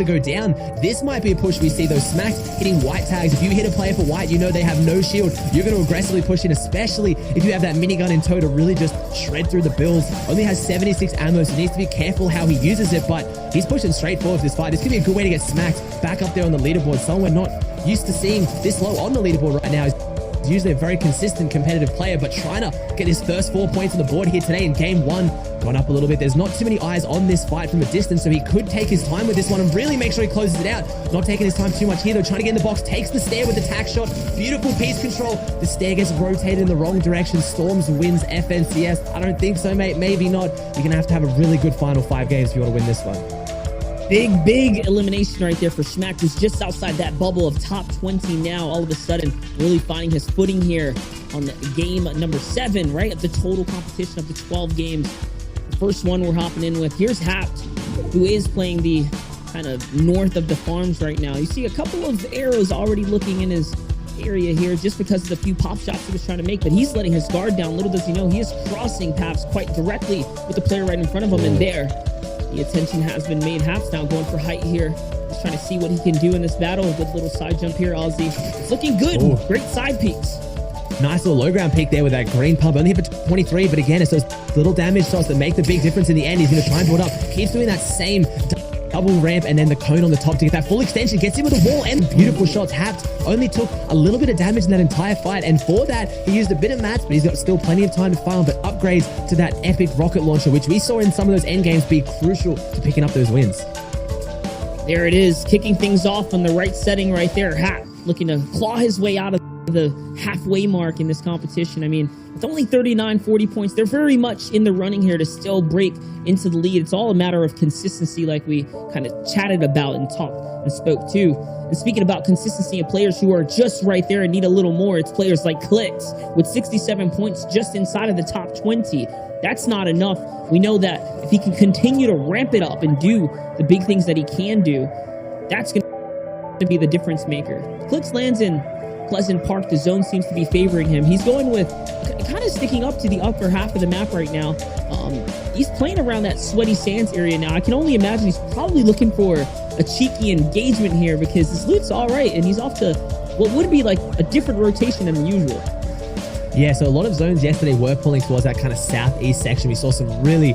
to go down. This might be a push we see those smacks hitting white tags. If you hit a player for white, you know they have no shield. You're going to aggressively push in, especially if you have that minigun in tow to really just shred through the builds. Only has 76 ammo, so needs to be careful how he uses it, but he's pushing straight forward for this fight. This could be a good way to get smacked back up there on the leaderboard. Someone we're not used to seeing this low on the leaderboard right now. He's usually a very consistent competitive player, but trying to get his first 4 points on the board here today in game 1. Gone up a little bit. There's not too many eyes on this fight from a distance, so he could take his time with this one and really make sure he closes it out. Not taking his time too much here, though. Trying to get in the box. Takes the stair with the tack shot. Beautiful piece control. The stair gets rotated in the wrong direction. Storms wins FNCS. I don't think so, mate. Maybe not. You're going to have a really good final 5 games if you want to win this one. Big elimination right there for Smack, who's just outside that bubble of top 20 now. All of a sudden, really finding his footing here on the game number 7, right? Of the total competition of the 12 games. The first one we're hopping in with. Here's Hapt, who is playing the kind of north of the farms right now. You see a couple of arrows already looking in his area here just because of the few pop shots he was trying to make, but he's letting his guard down. Little does he know, he is crossing paths quite directly with the player right in front of him, and there the attention has been made. Hap's now going for height here. Just trying to see what he can do in this battle. A good little side jump here, Ozzy. It's looking good. Ooh. Great side peeks. Nice little low ground peek there with that green pump. Only hit for 23, but again, it's those little damage shots that make the big difference in the end. He's going to try and build up. Keeps doing that same double ramp and then the cone on the top to get that full extension. Gets him with the wall and beautiful shots. Hapt only took a little bit of damage in that entire fight, and for that he used a bit of mats, but he's got still plenty of time to farm. But upgrades to that epic rocket launcher, which we saw in some of those end games, be crucial to picking up those wins. There it is, kicking things off on the right setting right there. Hapt looking to claw his way out of the halfway mark in this competition. I mean, with only 40 points, they're very much in the running here to still break into the lead. It's all a matter of consistency, like we kind of chatted about and talked and spoke to. And speaking about consistency and players who are just right there and need a little more, it's players like Clicks with 67 points just inside of the top 20. That's not enough. We know that if he can continue to ramp it up and do the big things that he can do, that's going to be the difference maker. Clicks lands in Pleasant Park. The zone seems to be favoring him. He's going with kind of sticking up to the upper half of the map right now. He's playing around that Sweaty Sands area now. I can only imagine he's probably looking for a cheeky engagement here because his loot's all right, and he's off to what would be like a different rotation than usual. Yeah, so a lot of zones yesterday were pulling towards that kind of southeast section. We saw some really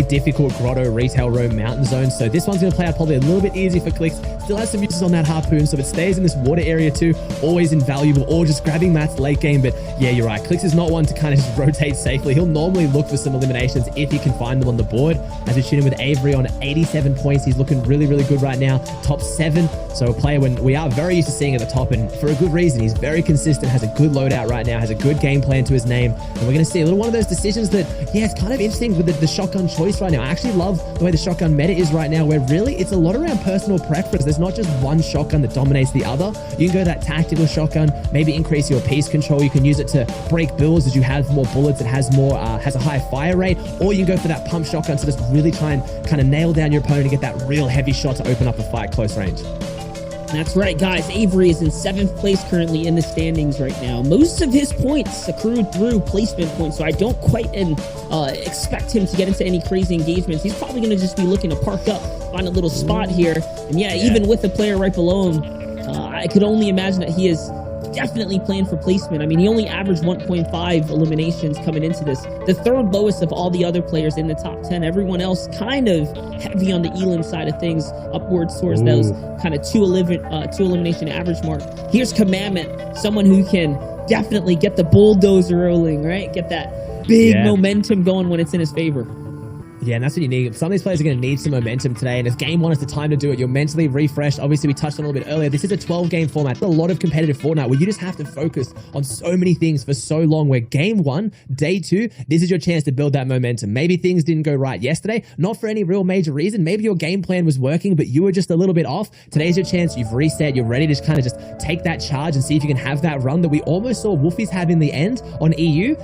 difficult grotto, retail row, mountain zones. So this one's going to play out probably a little bit easy for Clicks. Still has some uses on that harpoon, so if it stays in this water area too, always invaluable, or just grabbing mats late game. But yeah, you're right. Clicks is not one to kind of just rotate safely. He'll normally look for some eliminations if he can find them on the board. As we're shooting with Avery on 87 points, he's looking really good right now. Top 7. So a player when we are very used to seeing at the top, and for a good reason. He's very consistent, has a good loadout right now, has a good game plan to his name, and we're going to see a little one of those decisions that, yeah, it's kind of interesting with the shotgun choice right now. I actually love the way the shotgun meta is right now, where really it's a lot around personal preference. There's not just one shotgun that dominates the other. You can go that tactical shotgun, maybe increase your piece control. You can use it to break builds as you have more bullets. It has more, has a higher fire rate, or you can go for that pump shotgun to just really try and kind of nail down your opponent and get that real heavy shot to open up a fight close range. That's right, guys. Avery is in 7th place currently in the standings right now. Most of his points accrued through placement points, so I don't quite expect him to get into any crazy engagements. He's probably going to just be looking to park up, find a little spot here. And yeah, even with the player right below him, I could only imagine that he is definitely playing for placement. I mean, he only averaged 1.5 eliminations coming into this. The 3rd lowest of all the other players in the top 10. Everyone else kind of heavy on the elim side of things, upwards towards those kind of two elimination average mark. Here's Commandment, someone who can definitely get the bulldozer rolling, right? Get that big momentum going when it's in his favor. Yeah, and that's what you need. Some of these players are going to need some momentum today, and if game 1 is the time to do it, you're mentally refreshed. Obviously, we touched on it a little bit earlier. This is a 12-game format. It's a lot of competitive Fortnite where you just have to focus on so many things for so long, where game 1, day 2, this is your chance to build that momentum. Maybe things didn't go right yesterday, not for any real major reason. Maybe your game plan was working, but you were just a little bit off. Today's your chance. You've reset. You're ready to kind of just take that charge and see if you can have that run that we almost saw Wolfies have in the end on EU.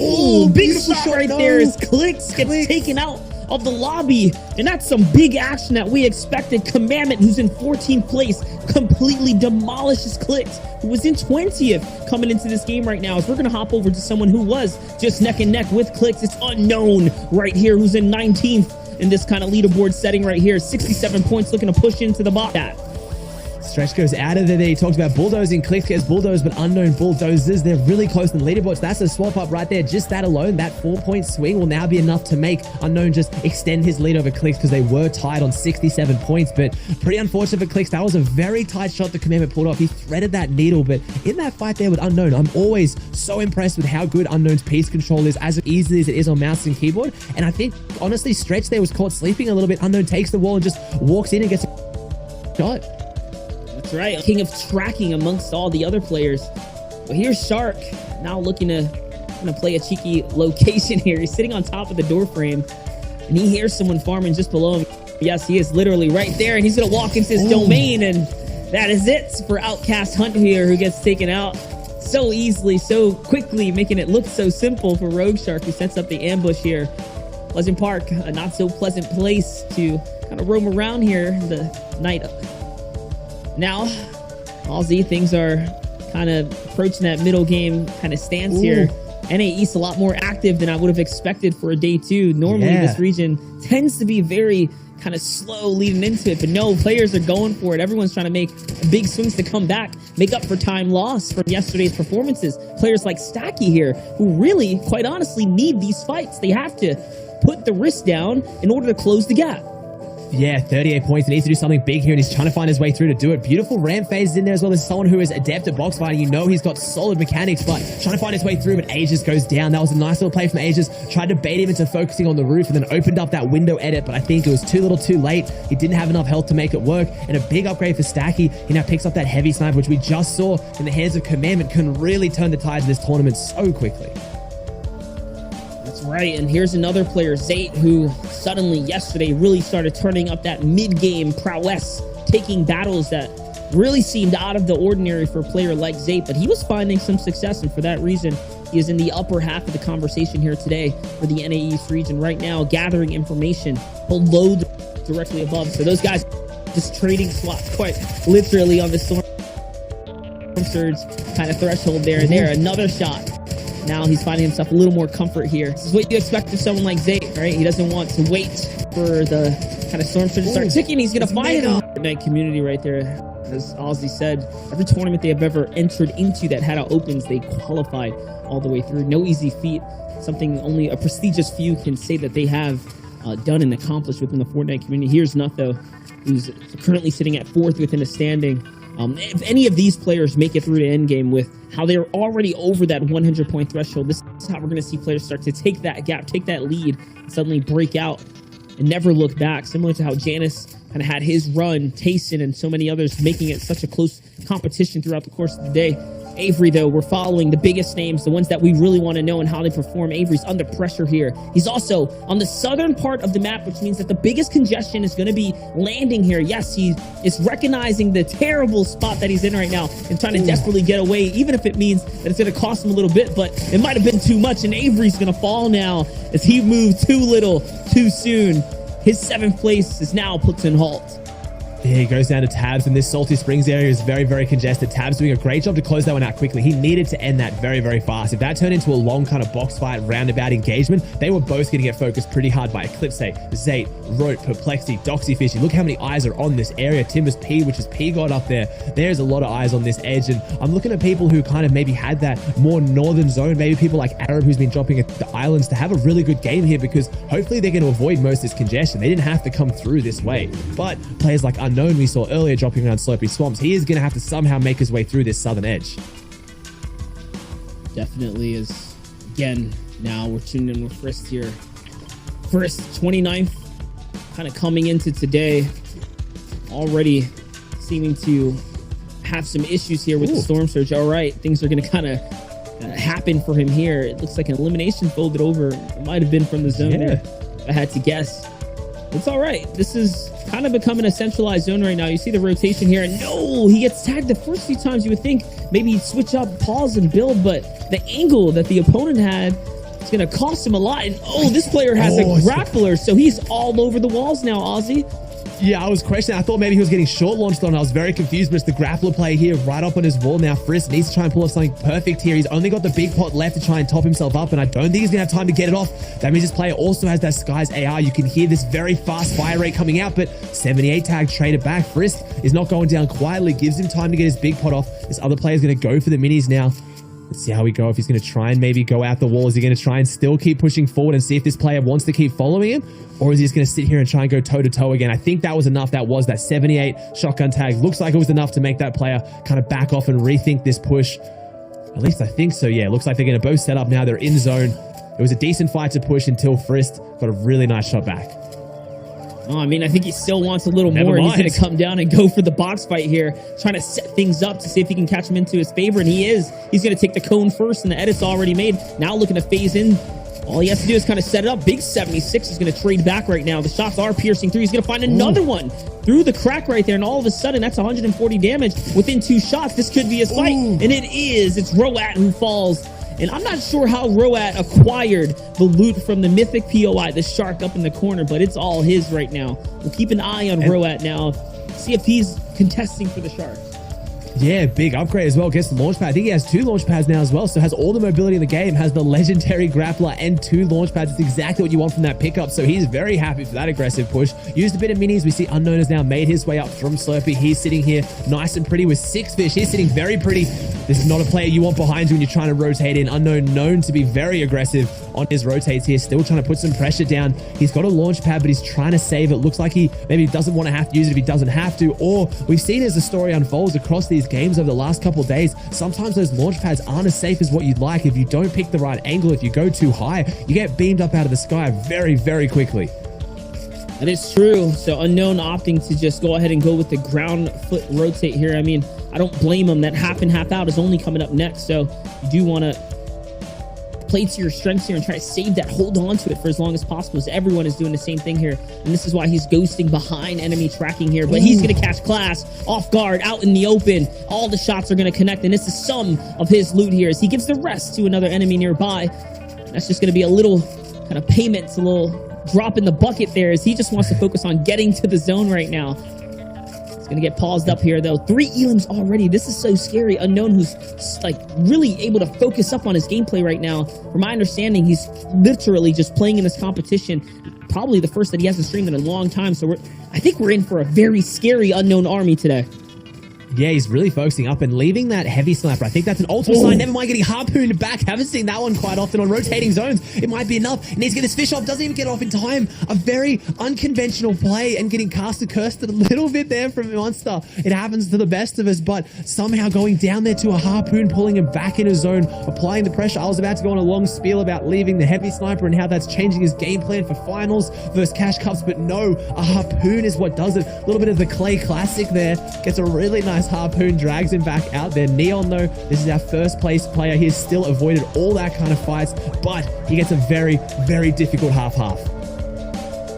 Oh, big shot right there as Clicks gets taken out of the lobby. And that's some big action that we expected. Commandment, who's in 14th place, completely demolishes Clicks, who was in 20th coming into this game right now. As we're going to hop over to someone who was just neck and neck with Clicks. It's Unknown right here, who's in 19th. in this kind of leaderboard setting right here. 67 points, looking to push into the bottom. Stretch goes out of there. He talks about bulldozing. Clix gets bulldozed, but unknown bulldozers. They're really close to the leaderboards. That's a swap up right there. Just that alone, that 4-point swing will now be enough to make Unknown just extend his lead over Clix, because they were tied on 67 points. But pretty unfortunate for Clix. That was a very tight shot the Commandment pulled off. He threaded that needle, but in that fight there with Unknown, I'm always so impressed with how good Unknown's piece control is, as easily as it is on mouse and keyboard. And I think, honestly, Stretch there was caught sleeping a little bit. Unknown takes the wall and just walks in and gets a shot. That's right, king of tracking amongst all the other players. But here's Shark, now looking to play a cheeky location here. He's sitting on top of the door frame, and he hears someone farming just below him. Yes, he is literally right there, and he's gonna walk into his domain, and that is it for Outcast Hunt here, who gets taken out so easily, so quickly, making it look so simple for Rogue Shark, who sets up the ambush here. Pleasant Park, a not so pleasant place to kind of roam around here in the night. Now, Aussie, things are kind of approaching that middle game kind of stance here. NAE is a lot more active than I would have expected for a day 2. Normally, this region tends to be very kind of slow leading into it, but no, players are going for it. Everyone's trying to make big swings to come back, make up for time lost from yesterday's performances. Players like Stacky here, who really, quite honestly, need these fights. They have to put the wrist down in order to close the gap. Yeah, 38 points. He needs to do something big here, and he's trying to find his way through to do it. Beautiful ramp phases in there as well. There's someone who is adept at box fighting. You know he's got solid mechanics, but trying to find his way through, but Aegis goes down. That was a nice little play from Aegis. Tried to bait him into focusing on the roof and then opened up that window edit, but I think it was too little too late. He didn't have enough health to make it work, and a big upgrade for Stacky. He now picks up that heavy sniper, which we just saw in the hands of Commandment, can really turn the tides of this tournament so quickly. Right, and here's another player, Zate, who suddenly yesterday really started turning up that mid-game prowess, taking battles that really seemed out of the ordinary for a player like Zate, but he was finding some success, and for that reason, he is in the upper half of the conversation here today for the NAE East region right now, gathering information below, directly above. So those guys just trading slots quite literally on the Storm Surge kind of threshold there. And there, another shot. Now he's finding himself a little more comfort here. This is what you expect of someone like Zate, right? He doesn't want to wait for the kind of Storm Surge to start ticking. He's going to find it in the Fortnite community right there. As Ozzy said, every tournament they have ever entered into that had out opens, they qualified all the way through. No easy feat. Something only a prestigious few can say that they have done and accomplished within the Fortnite community. Here's Nuth, though, who's currently sitting at 4th within the standing. If any of these players make it through to endgame with how they're already over that 100-point threshold, this is how we're going to see players start to take that gap, take that lead, and suddenly break out and never look back, similar to how Janus kind of had his run, Tayson, and so many others making it such a close competition throughout the course of the day. Avery, though, we're following the biggest names, the ones that we really want to know and how they perform. Avery's under pressure here. He's also on the southern part of the map, which means that the biggest congestion is going to be landing here. Yes, he is recognizing the terrible spot that he's in right now and trying to desperately get away, even if it means that it's going to cost him a little bit, but it might have been too much, and Avery's going to fall now as he moved too little, too soon. His 7th place is now put in halt. Yeah, he goes down to Tabs, and this Salty Springs area is very, very congested. Tabs doing a great job to close that one out quickly. He needed to end that very, very fast. If that turned into a long kind of box fight, roundabout engagement, they were both going to get focused pretty hard by Eclipse, Zate, Rope, Perplexity, Doxyfishy. Look how many eyes are on this area. Timbers P, which is P God up there. There's a lot of eyes on this edge, and I'm looking at people who kind of maybe had that more northern zone, maybe people like Arab, who's been dropping at the islands, to have a really good game here, because hopefully they're going to avoid most of this congestion. They didn't have to come through this way, but players like Unknown we saw earlier dropping around Slopey Swamps, he is going to have to somehow make his way through this southern edge. Definitely is. Again, now we're tuned in with Frist here. Frist, 29th, kind of coming into today, already seeming to have some issues here with the Storm Surge. All right, things are going to kind of happen for him here. It looks like an elimination folded over. It might have been from the zone there, if I had to guess. It's all right. This is kind of becoming a centralized zone right now. You see the rotation here, and no, he gets tagged the first few times. You would think maybe he'd switch up, pause, and build, but the angle that the opponent had is going to cost him a lot. And oh, this player has a grappler, so he's all over the walls now, Ozzy. Yeah, I was questioning. I thought maybe he was getting short launched on. I was very confused, but it's the grappler play here right up on his wall now. Frisk needs to try and pull off something perfect here. He's only got the big pot left to try and top himself up, and I don't think he's going to have time to get it off. That means this player also has that Sky's AR. You can hear this very fast fire rate coming out, but 78 tag traded back. Frisk is not going down quietly. Gives him time to get his big pot off. This other player is going to go for the minis now. Let's see how we go. If he's going to try and maybe go out the wall, is he going to try and still keep pushing forward and see if this player wants to keep following him? Or is he just going to sit here and try and go toe-to-toe again? I think that was enough. That was that 78 shotgun tag. Looks like it was enough to make that player kind of back off and rethink this push. At least I think so, yeah. Looks like they're going to both set up now. They're in zone. It was a decent fight to push until Frisk got a really nice shot back. Oh, I mean, I think he still wants a little more, and he's going to come down and go for the box fight here, trying to set things up to see if he can catch him into his favor, and he is. He's going to take the cone first, and the edit's already made. Now looking to phase in. All he has to do is kind of set it up. Big 76 is going to trade back right now. The shots are piercing through. He's going to find another one through the crack right there, and all of a sudden, that's 140 damage within 2 shots. This could be his fight, and it is. It's Roat who falls. And I'm not sure how Roat acquired the loot from the mythic POI, the shark up in the corner, but it's all his right now. We'll keep an eye on Roat now, see if he's contesting for the shark. Yeah, big upgrade as well. Gets the launch pad. I think he has 2 launch pads now as well. So has all the mobility in the game, has the legendary grappler and 2 launch pads. It's exactly what you want from that pickup. So he's very happy for that aggressive push. Used a bit of minis. We see Unknown has now made his way up from Slurpee. He's sitting here nice and pretty with 6 fish. He's sitting very pretty. This is not a player you want behind you when you're trying to rotate in. Unknown known to be very aggressive on his rotates here. Still trying to put some pressure down. He's got a launch pad, but he's trying to save it. Looks like he maybe doesn't want to have to use it if he doesn't have to. Or we've seen as the story unfolds across these games over the last couple of days, sometimes those launch pads aren't as safe as what you'd like. If you don't pick the right angle, if you go too high, you get beamed up out of the sky very, very quickly. That is true. So Unknown opting to just go ahead and go with the ground foot rotate here. I mean, I don't blame him. That half in, half out is only coming up next. So you do want to play to your strengths here and try to save that, hold on to it for as long as possible, as everyone is doing the same thing here. And this is why he's ghosting behind enemy tracking here. But he's going to catch Class off guard, out in the open. All the shots are going to connect, and it's the sum of his loot here as he gives the rest to another enemy nearby. That's just going to be a little kind of payment, a little drop in the bucket there, as he just wants to focus on getting to the zone right now. Gonna get paused up here though. 3 elims already. This is so scary. Unknown, who's like really able to focus up on his gameplay right now. From my understanding, he's literally just playing in this competition, probably the first that he hasn't streamed in a long time. So I think we're in for a very scary Unknown army today. Yeah, he's really focusing up and leaving that heavy sniper. I think that's an ultimate sign. Never mind getting harpooned back. Haven't seen that one quite often on rotating zones. It might be enough. And he's getting his fish off. Doesn't even get off in time. A very unconventional play and getting casted cursed a little bit there from Monster. It happens to the best of us, but somehow going down there to a harpoon, pulling him back in his zone, applying the pressure. I was about to go on a long spiel about leaving the heavy sniper and how that's changing his game plan for finals versus cash cups, but no, a harpoon is what does it. A little bit of the Clay classic there. Gets a really nice harpoon, drags him back out there. Neon though, this is our first place player. He has still avoided all that kind of fights, but he gets a very, very difficult half-half.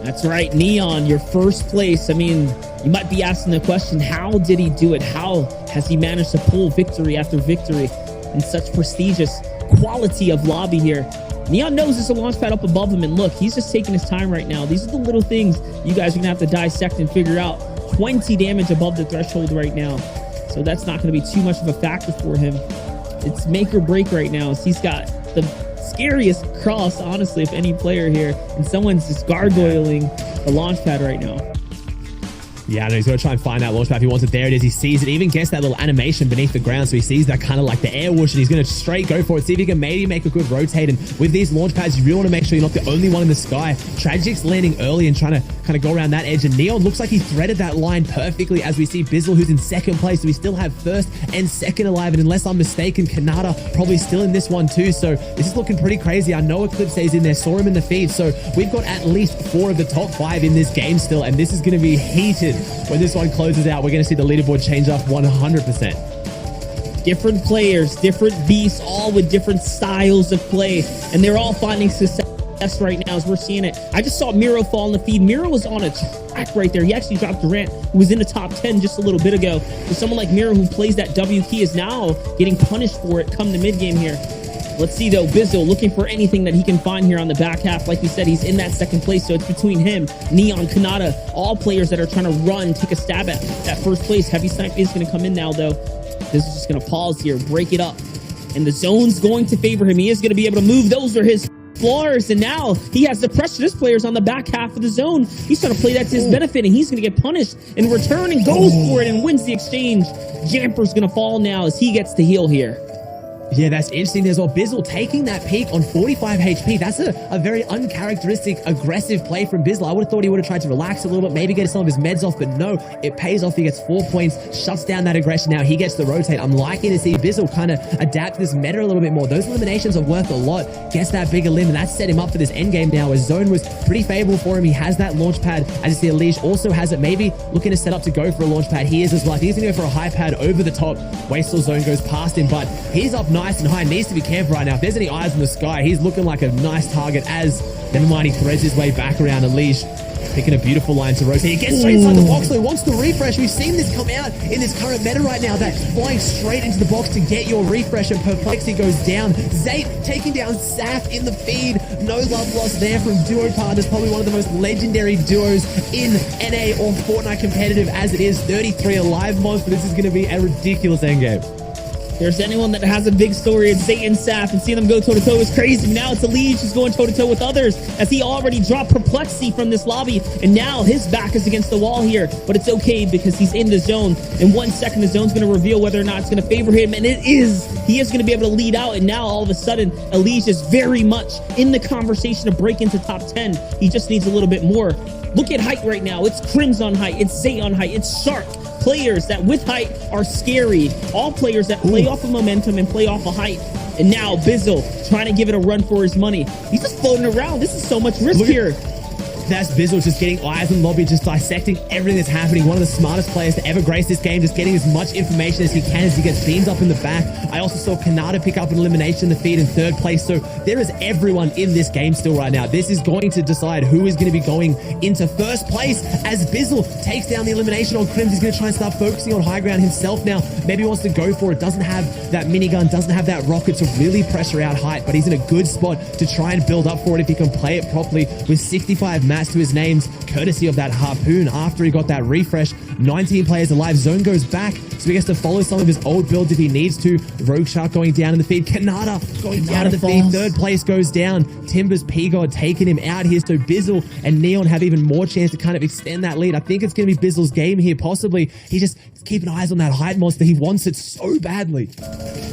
That's right, Neon, your first place. I mean, you might be asking the question, how did he do it? How has he managed to pull victory after victory in such prestigious quality of lobby here? Neon knows there's a launch pad up above him, and look, he's just taking his time right now. These are the little things you guys are gonna have to dissect and figure out. 20 damage above the threshold right now, so that's not going to be too much of a factor for him. It's make or break right now. So he's got the scariest cross, honestly, of any player here, and someone's just gargoyling the launch pad right now. Yeah, I know he's going to try and find that launch pad. If he wants it, there it is. He sees it. Even gets that little animation beneath the ground, so he sees that kind of like the air whoosh, and he's going to straight go for it. See if he can maybe make a good rotate. And with these launch pads, you really want to make sure you're not the only one in the sky. Tragic's landing early and trying to kind of go around that edge, and Neon looks like he threaded that line perfectly, as we see Bizzle, who's in second place, so we still have first and second alive. And unless I'm mistaken, Kanata probably still in this one too, so this is looking pretty crazy. I know Eclipse is in there, saw him in the feed, so we've got at least 4 of the top 5 in this game still, and this is going to be heated when this one closes out. We're going to see the leaderboard change up 100%. Different players, different beasts, all with different styles of play, and they're all finding success right now as we're seeing it. I just saw Miro fall in the feed. Miro was on a track right there. He actually dropped Durant, who was in the top 10 just a little bit ago. So someone like Miro, who plays that W key, is now getting punished for it come the mid game here. Let's see though, Bizzle looking for anything that he can find here on the back half. Like we said, he's in that second place, so it's between him, Neon, Kanata, all players that are trying to run, take a stab at that first place. Heavy Snipe is going to come in now though. This is just going to pause here, break it up, and the zone's going to favor him. He is going to be able to move. Those are his floors, and now he has the pressure. This player's on the back half of the zone. He's trying to play that to his benefit, and he's going to get punished in return and goes for it and wins the exchange. Jamper's going to fall now as he gets to heal here. Yeah, that's interesting as well. Bizzle taking that peak on 45 HP. That's a very uncharacteristic, aggressive play from Bizzle. I would have thought he would have tried to relax a little bit, maybe get some of his meds off, but no, it pays off. He gets 4 points, shuts down that aggression. Now he gets the rotate. I'm liking to see Bizzle kind of adapt this meta a little bit more. Those eliminations are worth a lot. Gets that bigger limb, and that's set him up for this endgame now. His zone was pretty favorable for him. He has that launch pad. As you see, Elish also has it, maybe looking to set up to go for a launch pad. He is as well. He's going to go for a high pad over the top. Wasteful zone goes past him, but he's up nice and high. Needs to be careful right now. If there's any eyes in the sky, he's looking like a nice target as never mind, he threads his way back around. Elish picking a beautiful line to rotate. He gets straight inside the box, though. He wants the refresh. We've seen this come out in this current meta right now, that flying straight into the box to get your refresh, and Perplexity goes down. Zate taking down Saf in the feed. No love lost there from duo partners. Probably one of the most legendary duos in NA or Fortnite competitive as it is. 33 alive monster. This is going to be a ridiculous endgame. There's anyone that has a big story, it's Zay and Saf, and seeing them go toe-to-toe is crazy. Now it's Elish who's going toe-to-toe with others, as he already dropped Perplexity from this lobby, and now his back is against the wall here, but it's okay because he's in the zone. In 1 second, the zone's going to reveal whether or not it's going to favor him, and it is. He is going to be able to lead out, and now all of a sudden, Elish is very much in the conversation to break into top 10. He just needs a little bit more. Look at height right now. It's Crims on height. It's Zay on height. It's Shark. Players that with height are scary. All players that play off of momentum and play off of height. And now Bizzle trying to give it a run for his money. He's just floating around. This is so much risk here. That's Bizzle just getting eyes on lobby, just dissecting everything that's happening. One of the smartest players to ever grace this game, just getting as much information as he can as he gets beamed up in the back. I also saw Kanata pick up an elimination in the feed in 3rd place. So there is everyone in this game still right now. This is going to decide who is going to be going into 1st place as Bizzle takes down the elimination on Crims. He's going to try and start focusing on high ground himself now. Maybe he wants to go for it. Doesn't have that minigun, doesn't have that rocket to really pressure out height, but he's in a good spot to try and build up for it if he can play it properly with 65 mats to his names, courtesy of that harpoon after he got that refresh. 19 players alive. Zone goes back, so he gets to follow some of his old builds if he needs to. Rogue Shark going down in the feed. Kanata going down in the feed. 3rd place goes down. Timbers P-God taking him out here, so Bizzle and Neon have even more chance to kind of extend that lead. I think it's going to be Bizzle's game here, possibly. He's just keeping eyes on that height monster. He wants it so badly.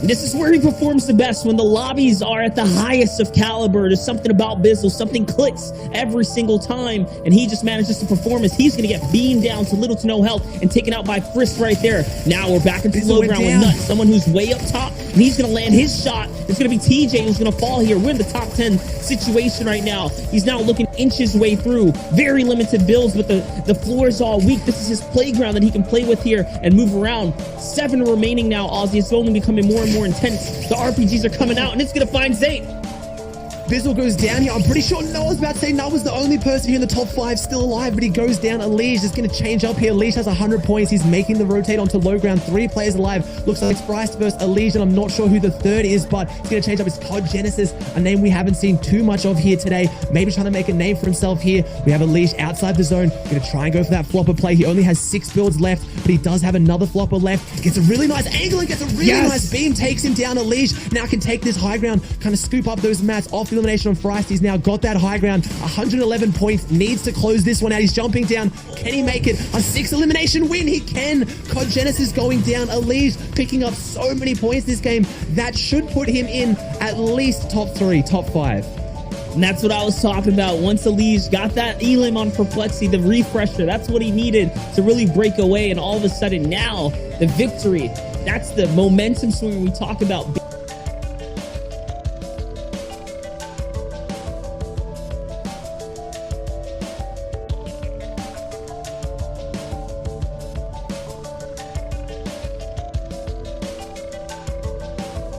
This is where he performs the best, when the lobbies are at the highest of caliber. There's something about Bizzle. Something clicks every single time, and he just manages to perform as he's going to get beamed down to little to no health and taken out by Frisk right there. Now we're back into low ground with Nuts, someone who's way up top, and he's going to land his shot. It's going to be TJ who's going to fall here. We're in the top 10 situation right now. He's now looking inches way through. Very limited builds, but the floor is all weak. This is his playground that he can play with here and move around. 7 remaining now, Ozzy. It's only becoming more and more intense. The RPGs are coming out, and it's going to find Zay. Bizzle goes down here. I'm pretty sure Noah's about to say Noah was the only person here in the top 5 still alive, but he goes down. Elish is going to change up here. Elish has 100 points. He's making the rotate onto low ground. 3 players alive. Looks like it's Bryce versus Elish, and I'm not sure who the 3rd is, but he's going to change up. It's COD Genesis, a name we haven't seen too much of here today. Maybe trying to make a name for himself here. We have Elish outside the zone. Going to try and go for that flopper play. He only has 6 builds left, but he does have another flopper left. Gets a really nice angle and gets a really nice beam. Takes him down. Elish now can take this high ground, kind of scoop up those mats off the elimination on Fryst. He's now got that high ground. 111 points. Needs to close this one out. He's jumping down. Can he make it? A 6 elimination win. He can. COD Genesis going down. Elish picking up so many points this game. That should put him in at least top 3, top 5. And that's what I was talking about. Once Elish got that elim on Perplexity, the refresher, that's what he needed to really break away. And all of a sudden now, the victory, that's the momentum swing we talk about.